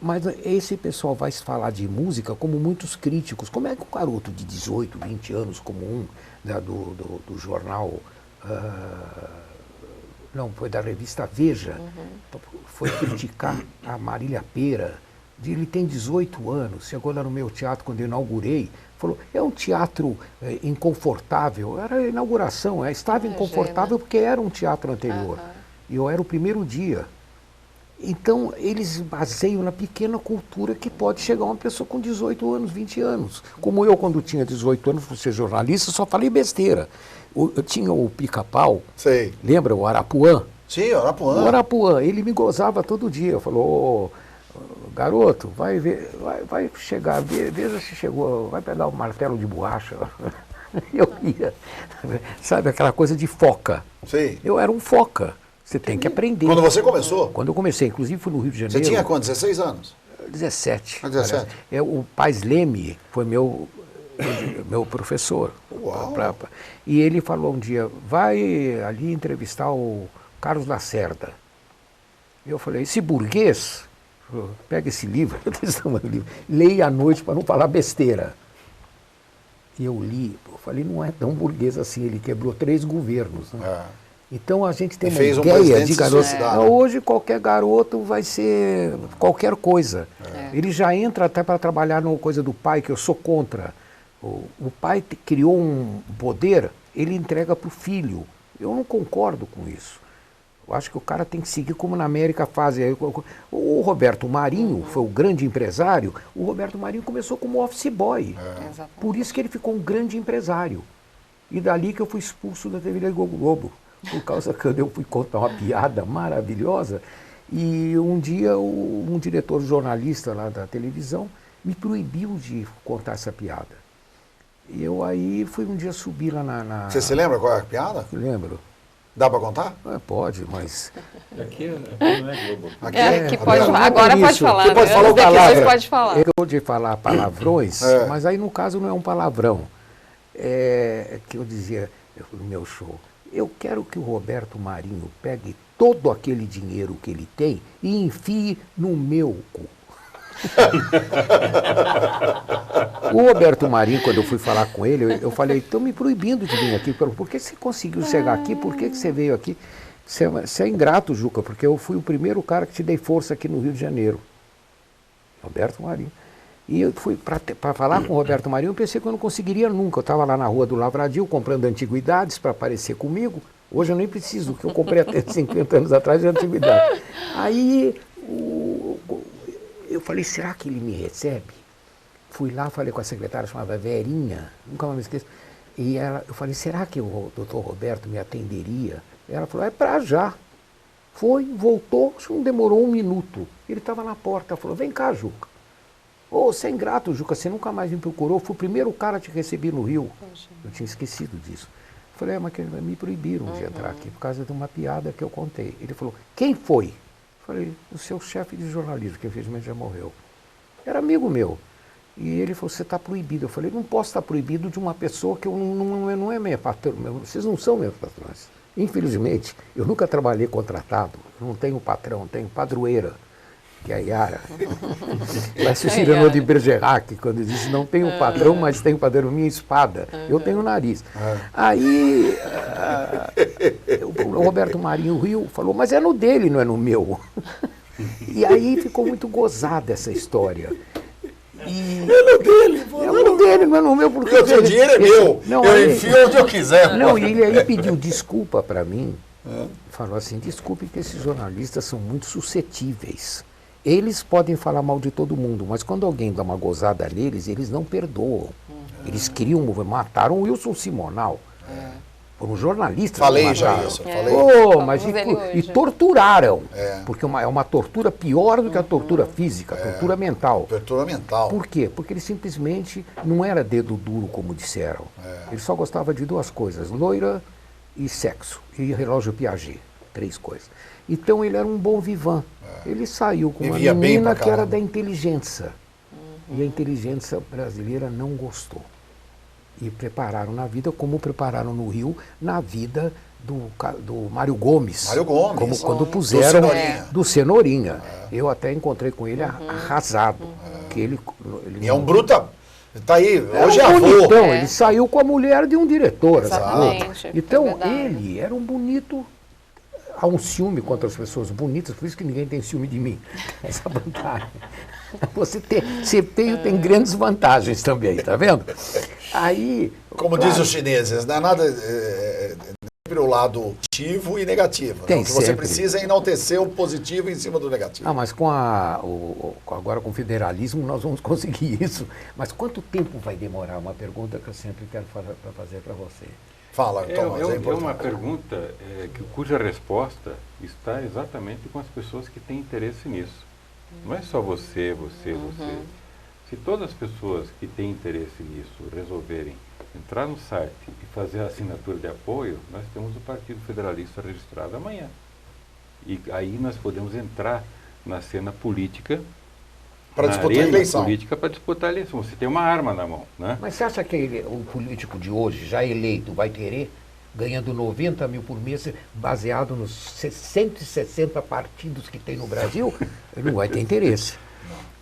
Mas esse pessoal vai se falar de música como muitos críticos. Como é que um garoto de 18, 20 anos, como um do jornal, não, foi da revista Veja, foi criticar a Marília Pêra. Ele tem 18 anos, chegou lá no meu teatro quando eu inaugurei, falou, é um teatro inconfortável. Era a inauguração, estava inconfortável porque era um teatro anterior. E eu era o primeiro dia. Então, eles baseiam na pequena cultura que pode chegar uma pessoa com 18 anos, 20 anos. Como eu, quando tinha 18 anos, fui ser jornalista, só falei besteira. Eu tinha o Pica-Pau, lembra, o Arapuã? Sim, o Arapuã. O Arapuã, ele me gozava todo dia, falou, garoto, vai ver, vai chegar, veja se chegou, vai pegar o martelo de borracha. Eu ia, sabe, aquela coisa de foca. Sim. Eu era um foca. Você tem que aprender. Quando você começou? Quando eu comecei, inclusive fui no Rio de Janeiro. Você tinha quanto? 16 anos? 17. 17. O Paz Leme foi meu professor. Uau. E ele falou um dia, vai ali entrevistar o Carlos Lacerda. E eu falei, esse burguês, pega esse livro, leia à noite para não falar besteira. E eu li, eu falei, não é tão burguês assim, ele quebrou 3 governos. Né? Então a gente tem uma ideia de garoto. Hoje qualquer garoto vai ser qualquer coisa. Ele já entra até para trabalhar numa coisa do pai, que eu sou contra. O pai criou um poder, ele entrega para o filho. Eu não concordo com isso. Eu acho que o cara tem que seguir como na América fazem. O Roberto Marinho foi o grande empresário. O Roberto Marinho começou como office boy. Por isso que ele ficou um grande empresário. E dali que eu fui expulso da TV Globo. Por causa que eu fui contar uma piada maravilhosa e um dia um diretor jornalista lá da televisão me proibiu de contar essa piada. E eu aí fui um dia subir lá na... Você se lembra qual é a piada? Lembro. Dá para contar? Pode, mas... Aqui não é Globo. Aqui pode falar. Agora pode falar. Você pode né? falar palavra. Pode falar. Eu de falar palavrões, mas aí no caso não é um palavrão. É que eu dizia no meu show... Eu quero que o Roberto Marinho pegue todo aquele dinheiro que ele tem e enfie no meu cu. O Roberto Marinho, quando eu fui falar com ele, eu falei, estão me proibindo de vir aqui. Por que você conseguiu chegar aqui? Por que você veio aqui? Você é ingrato, Juca, porque eu fui o primeiro cara que te dei força aqui no Rio de Janeiro. Roberto Marinho. E eu fui para falar com o Roberto Marinho, eu pensei que eu não conseguiria nunca. Eu estava lá na Rua do Lavradio comprando antiguidades para aparecer comigo. Hoje eu nem preciso, que eu comprei até 50 anos atrás de antiguidade. Aí eu falei, será que ele me recebe? Fui lá, falei com a secretária, chamada Verinha, nunca mais me esqueço. E eu falei, será que o doutor Roberto me atenderia? Ela falou, é para já. Foi, voltou, acho que não demorou 1 minuto. Ele estava na porta, falou, vem cá, Juca. Você é ingrato, Juca, você nunca mais me procurou. Fui o primeiro cara que te recebi no Rio. Eu tinha esquecido disso. Falei, mas me proibiram de entrar aqui por causa de uma piada que eu contei. Ele falou, quem foi? Falei, o seu chefe de jornalismo, que infelizmente já morreu. Era amigo meu. E ele falou, você está proibido. Eu falei, não posso estar proibido de uma pessoa que não é minha patrão. Vocês não são meus patrões. Infelizmente, eu nunca trabalhei contratado. Eu não tenho patrão, tenho padroeira. Que é a Yara. Parece o Cyrano de Bergerac, quando disse, não tenho patrão, mas tenho padrão, minha espada. Eu tenho nariz. Aí, o Roberto Marinho riu, falou, mas é no dele, não é no meu. E aí ficou muito gozada essa história. É no dele, pô. É no dele, não é no meu. Porque o seu dinheiro é meu. Não, eu enfio onde eu quiser. Não, e ele aí pediu desculpa para mim. Falou assim, desculpe que esses jornalistas são muito suscetíveis. Eles podem falar mal de todo mundo, mas quando alguém dá uma gozada neles, eles não perdoam. Eles criam, mataram o Wilson Simonal. Foram jornalistas. Falei já isso. Mas e torturaram. Porque é uma tortura pior do que a tortura física, a tortura mental. Tortura mental. Por quê? Porque ele simplesmente não era dedo duro, como disseram. Ele só gostava de 2 coisas, loira e sexo. E relógio Piaget, 3 coisas. Então ele era um bom vivan. Ele saiu com uma menina que era da inteligência. E a inteligência brasileira não gostou. E prepararam na vida, como prepararam no Rio, na vida do Mário Gomes. Mário Gomes. Como quando puseram Do Cenourinha. do Cenourinha. Eu até encontrei com ele arrasado. Que ele E é um bruta. Tá aí, hoje é um avô. bonitão, ele saiu com a mulher de um diretor. Exatamente, Então, é verdade. ele era um bonito. Há um ciúme contra as pessoas bonitas, por isso que ninguém tem ciúme de mim. Essa vantagem. Você tem grandes vantagens também, tá vendo? Aí. Como claro, diz os chineses, não é nada. Sempre o lado positivo e negativo. Tem O que você sempre. precisa é enaltecer o positivo em cima do negativo. Ah, mas agora com o federalismo nós vamos conseguir isso. Mas quanto tempo vai demorar? Uma pergunta que eu sempre quero fazer para você. Fala, Thomas, é É uma importante. pergunta cuja resposta está exatamente com as pessoas que têm interesse nisso. Não é só você. Se todas as pessoas que têm interesse nisso resolverem entrar no site e fazer a assinatura de apoio, nós temos o Partido Federalista registrado amanhã. E aí nós podemos entrar na cena política, Para disputar a eleição. política para disputar a eleição. Você tem uma arma na mão, né? Mas você acha que o político de hoje, já eleito, vai querer, ganhando 90 mil por mês, baseado nos 160 partidos que tem no Brasil? Ele não vai ter interesse.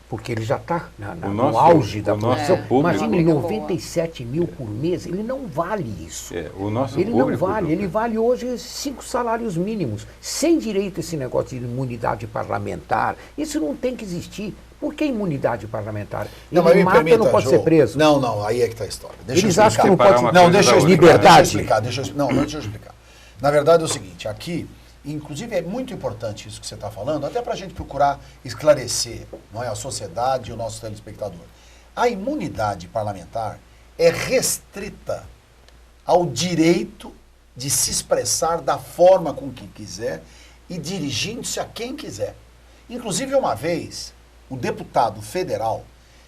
Porque ele já está no auge da produção. Imagina, 97 mil por mês, ele não vale isso. O nosso Ele não público, vale, ele vale hoje 5 salários mínimos, sem direito a esse negócio de imunidade parlamentar. Isso não tem que existir. Por que imunidade parlamentar? Não, mas Ele me mata, permita, não pode Jô. ser preso. Não, aí é que está a história. Deixa Eles eu acham que não explicar. pode... Não, Deixa eu explicar. Liberdade. Deixa eu explicar. Na verdade é o seguinte, aqui, inclusive é muito importante isso que você está falando, até para a gente procurar esclarecer, não é, a sociedade e o nosso telespectador. A imunidade parlamentar é restrita ao direito de se expressar da forma com que quiser e dirigindo-se a quem quiser. Inclusive, uma vez, o deputado federal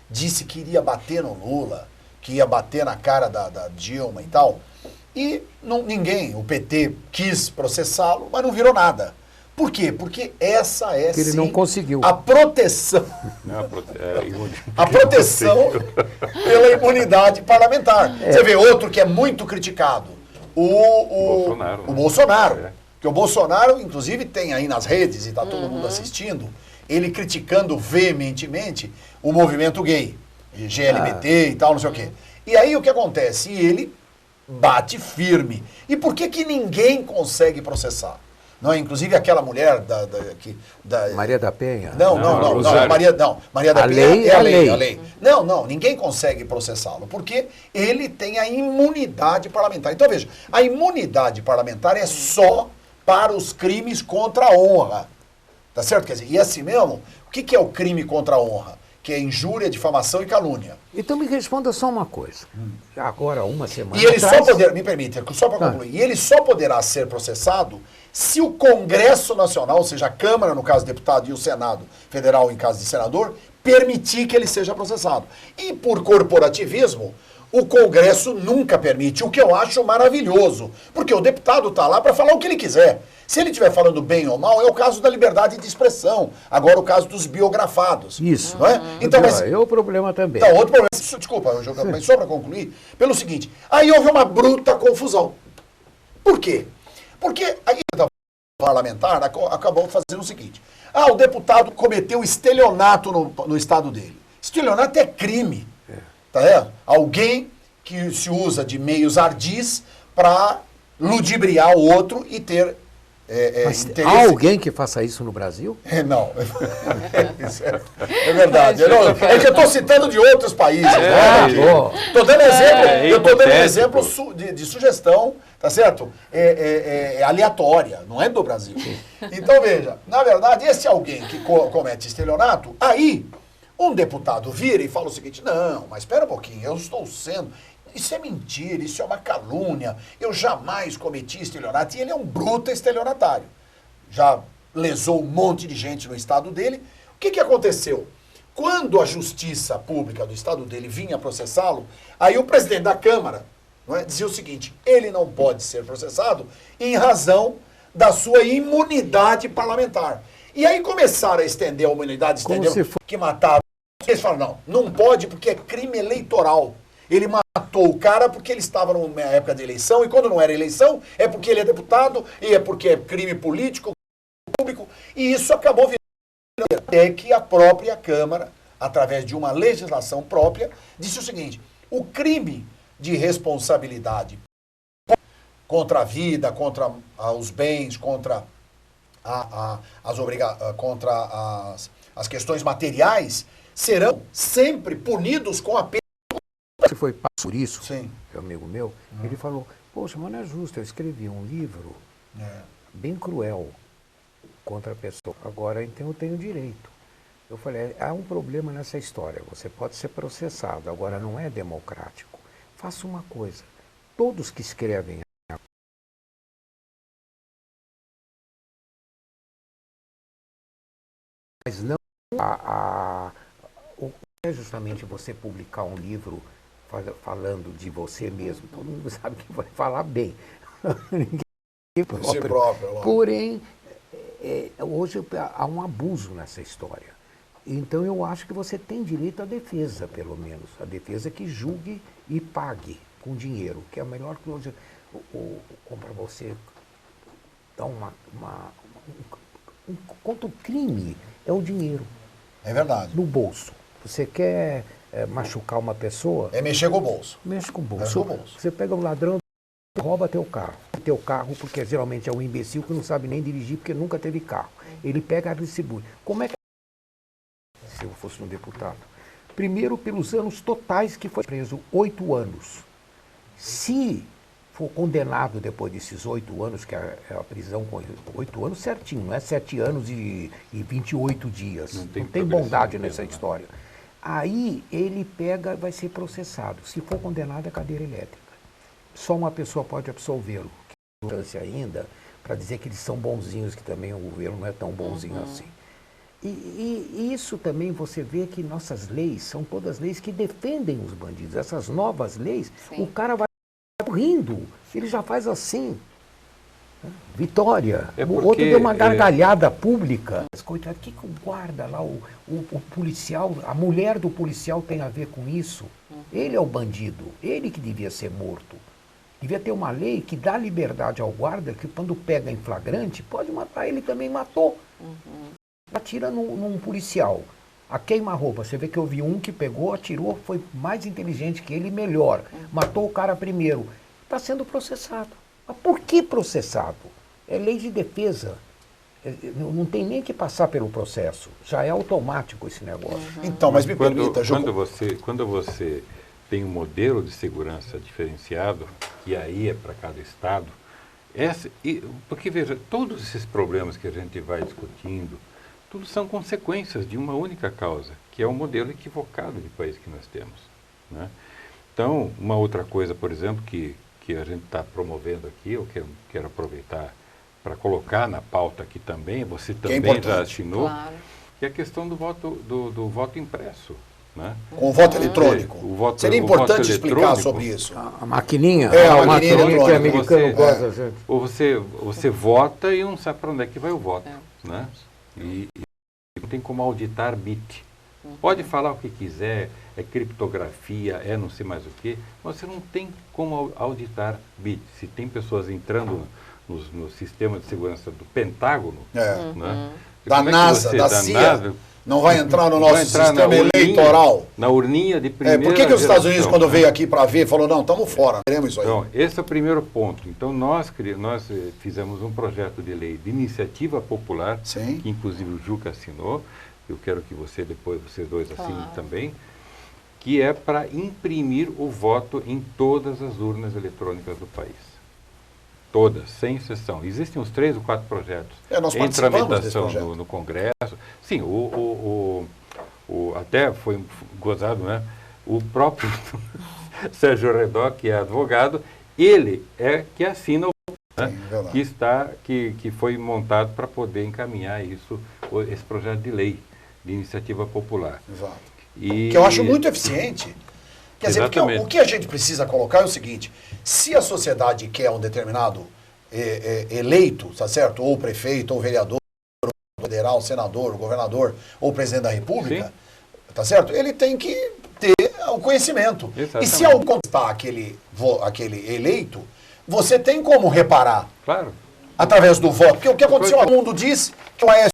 disse que iria bater no Lula, que ia bater na cara da Dilma e tal, e ninguém, o PT, quis processá-lo, mas não virou nada. Por quê? Porque essa é, Ele sim, não conseguiu. a proteção, a proteção pela imunidade parlamentar. Você vê outro que é muito criticado, Bolsonaro, o né? Bolsonaro. É. Que o Bolsonaro, inclusive, tem aí nas redes, e está todo mundo assistindo, ele criticando veementemente o movimento gay, GLBT e tal, não sei o quê. E aí o que acontece? E ele bate firme. E por que ninguém consegue processar? Não, inclusive aquela mulher da Maria da Penha. Não, Maria da A Penha lei é é a a lei. lei. Não, ninguém consegue processá-lo, porque ele tem a imunidade parlamentar. Então veja, a imunidade parlamentar é só para os crimes contra a honra. Tá certo? Quer dizer, e assim mesmo, o que é o crime contra a honra? Que é injúria, difamação e calúnia. Então me responda só uma coisa. Agora, uma semana E ele atrás... só poderá, me permite, só para concluir, e ele só poderá ser processado se o Congresso Nacional, ou seja, a Câmara, no caso deputado, e o Senado Federal, em caso de senador, permitir que ele seja processado. E por corporativismo, o Congresso nunca permite, o que eu acho maravilhoso, porque o deputado está lá para falar o que ele quiser. Se ele estiver falando bem ou mal, é o caso da liberdade de expressão. Agora, o caso dos biografados. Isso. Não é? Então, mas... É o problema também. Então, outro problema, desculpa, mas só para concluir, pelo seguinte, aí houve uma bruta confusão. Por quê? Porque aí o parlamentar acabou fazendo o seguinte, o deputado cometeu estelionato no estado dele. Estelionato é crime, tá vendo? Alguém que se usa de meios ardis para ludibriar o outro e ter Mas interesse. há alguém que faça isso no Brasil? Não, é verdade. É que eu estou citando de outros países. Estou dando exemplo, eu estou dando exemplo de sugestão, tá certo? É aleatória, não é do Brasil. Então veja, na verdade, esse alguém que comete estelionato, aí um deputado vira e fala o seguinte, não, mas espera um pouquinho, eu estou sendo... Isso é mentira, isso é uma calúnia, eu jamais cometi estelionato, e ele é um bruto estelionatário. Já lesou um monte de gente no estado dele. O que aconteceu? Quando a justiça pública do estado dele vinha processá-lo, aí o presidente da Câmara, não é, dizia o seguinte, ele não pode ser processado em razão da sua imunidade parlamentar. E aí começaram a estender a imunidade, que mataram Eles falam, não pode porque é crime eleitoral. Ele matou o cara porque ele estava numa época de eleição, e quando não era eleição, é porque ele é deputado, e é porque é crime político, público, e isso acabou virando até que a própria Câmara, através de uma legislação própria, disse o seguinte: o crime de responsabilidade contra a vida, contra os bens, contra as questões materiais, serão sempre punidos com a pena. Se foi por isso, Sim. é um amigo meu, ele falou, poxa, mas não é justo, eu escrevi um livro bem cruel contra a pessoa. Agora, então, eu tenho direito. Eu falei, há um problema nessa história, você pode ser processado, agora não é democrático. Faça uma coisa, todos que escrevem mas não o é justamente você publicar um livro falando de você mesmo. Todo mundo sabe que vai falar bem. próprio. Porém, hoje há um abuso nessa história. Então eu acho que você tem direito à defesa, pelo menos. A defesa que julgue e pague com dinheiro, que é a melhor coisa. Para você dar contra o crime, é o dinheiro. É verdade. No bolso. Você quer machucar uma pessoa? É mexer com o bolso. Mexe com o bolso. Mexe com o bolso. Você pega um ladrão, rouba teu carro. Teu carro, porque geralmente é um imbecil que não sabe nem dirigir, porque nunca teve carro. Ele pega e distribui. Como é que... Se eu fosse um deputado. Primeiro, pelos anos totais que foi preso, 8 anos. Se for condenado depois desses 8 anos, que é a prisão com 8 anos certinho, não é 7 anos e 28 dias. Não tem bondade nessa história. Aí ele pega e vai ser processado. Se for condenado, é cadeira elétrica. Só uma pessoa pode absolvê-lo. Ainda, para dizer que eles são bonzinhos, que também o governo não é tão bonzinho assim. E isso também você vê que nossas leis são todas leis que defendem os bandidos. Essas novas leis, o cara vai rindo, ele já faz assim. Vitória. O outro deu uma gargalhada pública. Coitado, o que o guarda lá, o policial, a mulher do policial tem a ver com isso? Ele é o bandido, ele que devia ser morto. Devia ter uma lei que dá liberdade ao guarda, que quando pega em flagrante, pode matar, ele também matou. Atira num policial. A queima-roupa, você vê que eu vi um que pegou, atirou, foi mais inteligente que ele, melhor. Matou o cara primeiro. Está sendo processado. Mas por que processado? É lei de defesa. Não tem nem que passar pelo processo. Já é automático esse negócio. Então, mas me permita, quando você tem um modelo de segurança diferenciado, e aí é para cada estado, porque veja, todos esses problemas que a gente vai discutindo, tudo são consequências de uma única causa, que é o modelo equivocado de país que nós temos, né? Então, uma outra coisa, por exemplo, que a gente está promovendo aqui, eu quero aproveitar para colocar na pauta aqui também, você também já assinou, claro, que é a questão do voto impresso. Né? Com o voto eletrônico. Seria importante explicar sobre isso. A maquininha? A maquininha eletrônica. Que americano gosta, gente. Ou você vota e não sabe para onde é que vai o voto. Né? E não tem como auditar bit. Pode falar o que quiser, é criptografia, é não sei mais o que, mas você não tem como auditar bit. Se tem pessoas entrando no sistema de segurança do Pentágono, né? Da NASA, da CIA, não vai entrar no nosso sistema eleitoral. Na urninha de primeira por que os Estados Unidos, quando veio aqui para ver, falou, não, estamos fora, não queremos isso aí. Então, esse é o primeiro ponto. Então, nós fizemos um projeto de lei de iniciativa popular, sim, que inclusive o Juca assinou, eu quero que vocês dois assinem também, que é para imprimir o voto em todas as urnas eletrônicas do país. Todas, sem exceção. Existem uns 3 ou 4 projetos em tramitação no Congresso. Sim, até foi gozado, né? O próprio Sérgio Redó, que é advogado, ele é que assina o que foi montado para poder encaminhar esse projeto de lei de iniciativa popular. Exato. Que eu acho muito eficiente. Quer dizer, porque o que a gente precisa colocar é o seguinte: se a sociedade quer um determinado eleito, tá certo? Ou prefeito, ou vereador, ou federal, senador, governador, ou presidente da República, tá certo? Ele tem que ter o conhecimento. Exatamente. E se alguém contestar aquele eleito, você tem como reparar Claro. através do voto. Porque o que aconteceu, todo mundo diz que o Aécio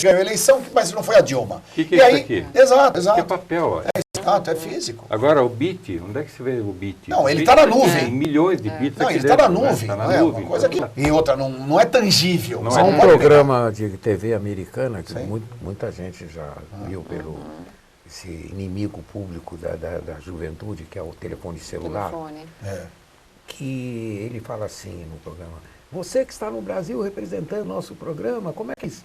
ganhou a eleição, mas não foi a Dilma. Que e é aí, isso aqui? Exato, Que exato. papel, ó. Exato, é físico. Agora, o bit, onde é que se vê o bit? Não, O ele bit tá na tem nuvem. milhões de bits Não, aqui ele está na dentro, né? nuvem, Tá na não é? nuvem. Uma coisa que... E outra, não é tangível. É. Você Há não um pode pegar. programa de TV americana que Sim. muita gente já viu pelo esse inimigo público da juventude, que é o telefone celular, Telefone. É. que ele fala assim no programa: você que está no Brasil representando nosso programa, como é que isso?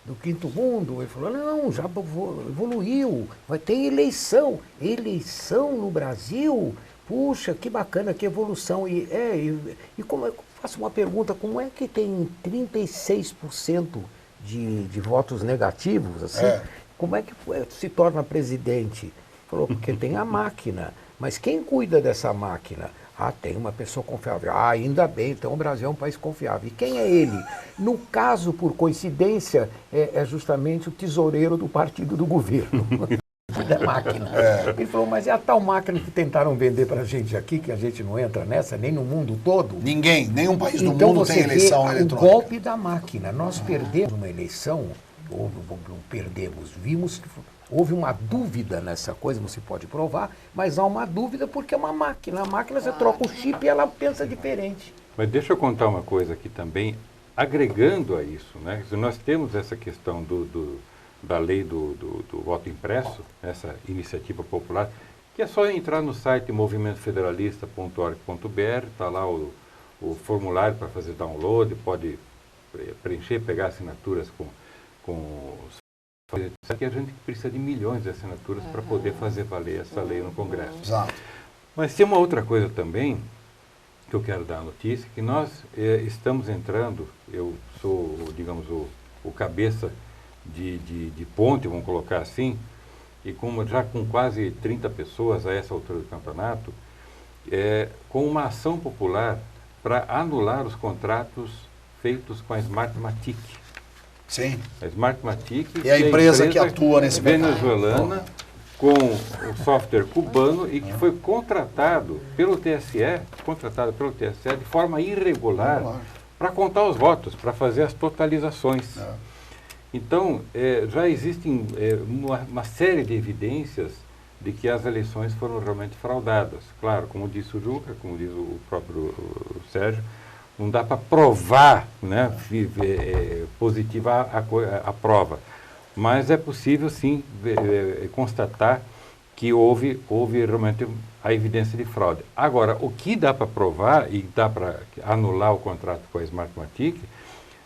Do quinto mundo? Ele falou: não, já evoluiu, vai ter eleição no Brasil. Puxa, que bacana, que evolução. E como eu faço uma pergunta: como é que tem 36% de votos negativos, assim? Como é que se torna presidente? Falou: porque tem a máquina. Mas quem cuida dessa máquina? Tem uma pessoa confiável. Ainda bem, então o Brasil é um país confiável. E quem é ele? No caso, por coincidência, é justamente o tesoureiro do partido do governo. Da máquina. Ele falou: mas é a tal máquina que tentaram vender para a gente aqui, que a gente não entra nessa, nem no mundo todo. Nenhum país do Então mundo você tem eleição vê eletrônica. o golpe da máquina. Nós perdemos uma eleição, ou não perdemos, vimos que houve uma dúvida nessa coisa, não se pode provar, mas há uma dúvida porque é uma máquina. A máquina, você troca o chip e ela pensa diferente. Mas deixa eu contar uma coisa aqui também, agregando a isso, né? Nós temos essa questão da lei do voto impresso, essa iniciativa popular, que é só entrar no site movimentofederalista.org.br, está lá o formulário para fazer download, pode preencher, pegar assinaturas com que a gente precisa de milhões de assinaturas para poder fazer valer essa lei no Congresso. Exato. Mas tem uma outra coisa também que eu quero dar a notícia, que nós estamos entrando, eu sou, digamos, o cabeça de ponte, vamos colocar assim, e já com quase 30 pessoas a essa altura do campeonato, com uma ação popular para anular os contratos feitos com a Smartmatic. Sim. A Smartmatic E a empresa que atua nesse mercado. venezuelana com o software cubano e que foi contratado pelo TSE de forma irregular para contar os votos, para fazer as totalizações. Então, já existem uma série de evidências de que as eleições foram realmente fraudadas. Claro, como disse o Juca, como diz o próprio Sérgio, não dá para provar, né, positiva a prova. Mas é possível, sim, constatar que houve realmente a evidência de fraude. Agora, o que dá para provar e dá para anular o contrato com a Smartmatic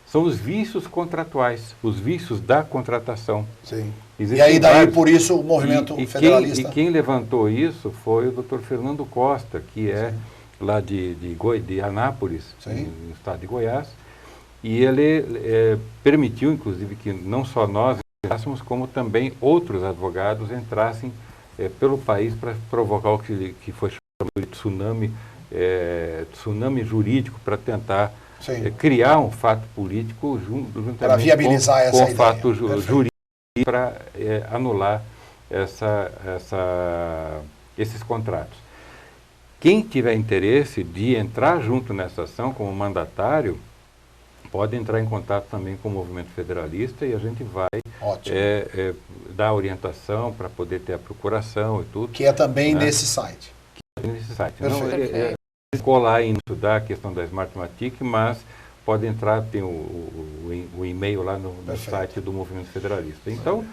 são os vícios contratuais, os vícios da contratação. Sim. Existem E aí, vários. por isso, o movimento federalista... Quem levantou isso foi o Dr. Fernando Costa, que é lá de Anápolis, no estado de Goiás, e ele permitiu, inclusive, que não só nós entrássemos, como também outros advogados entrassem pelo país para provocar o que foi chamado de tsunami jurídico, para tentar criar um fato político juntamente para viabilizar com essa o fato ideia. Jurídico para anular esses contratos. Quem tiver interesse de entrar junto nessa ação como mandatário, pode entrar em contato também com o Movimento Federalista e a gente vai dar orientação para poder ter a procuração e tudo. Que é também nesse site. Nesse site. Não, colar e estudar a questão da Smartmatic, mas pode entrar, tem o e-mail lá no site do Movimento Federalista. Então,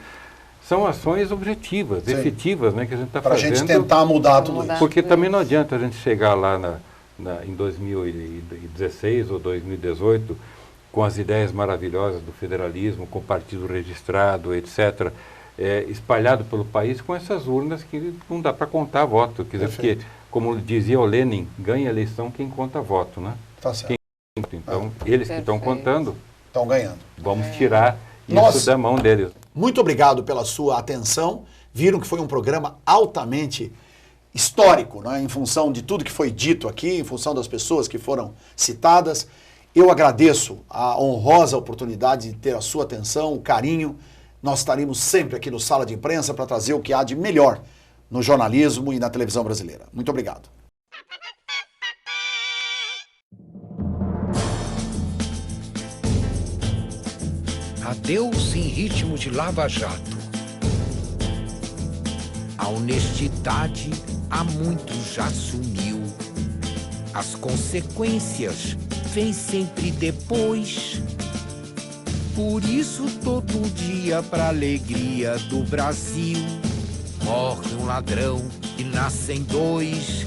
são ações objetivas, efetivas, né, que a gente está fazendo. Para a gente tentar mudar tudo isso. Porque também não adianta a gente chegar lá em 2016 ou 2018 com as ideias maravilhosas do federalismo, com o partido registrado, etc., espalhado pelo país com essas urnas que não dá para contar voto. Quer dizer, porque, como dizia o Lenin, ganha eleição quem conta voto, né? Tá certo. Então, eles que estão contando, estão ganhando. Vamos tirar isso da mão deles. Muito obrigado pela sua atenção. Viram que foi um programa altamente histórico, né? Em função de tudo que foi dito aqui, em função das pessoas que foram citadas. Eu agradeço a honrosa oportunidade de ter a sua atenção, o carinho nós estaremos sempre aqui no Sala de Imprensa para trazer o que há de melhor no jornalismo e na televisão brasileira. Muito obrigado. Adeus em ritmo de lava-jato. A honestidade há muito já sumiu. As consequências vêm sempre depois. Por isso todo dia, pra alegria do Brasil, morre um ladrão e nascem dois.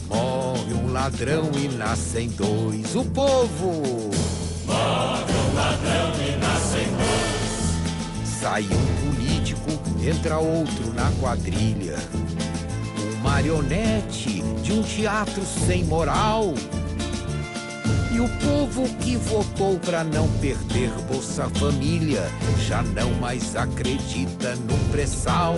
Morre um ladrão e nascem dois. O povo morre um ladrão e nascem dois. Sai um político, entra outro na quadrilha. Um marionete de um teatro sem moral. E o povo que votou pra não perder Bolsa Família já não mais acredita no pré-sal.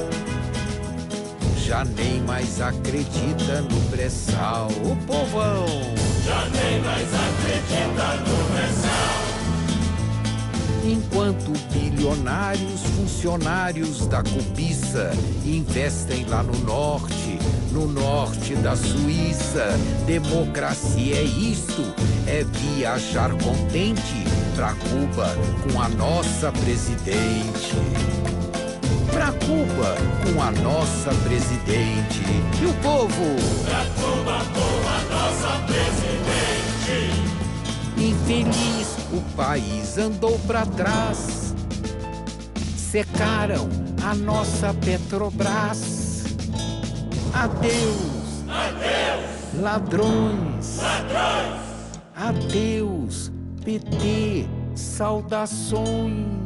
Já nem mais acredita no pré-sal. O povão já nem mais acredita no pré-sal. Enquanto bilionários, funcionários da cobiça investem lá no norte da Suíça. Democracia é isto, é viajar contente pra Cuba com a nossa presidente. Pra Cuba com a nossa presidente. E o povo? Pra Cuba com a nossa presidente. Infeliz, o país andou pra trás. Secaram a nossa Petrobras. Adeus, adeus, ladrões, ladrões. Adeus, PT, saudações.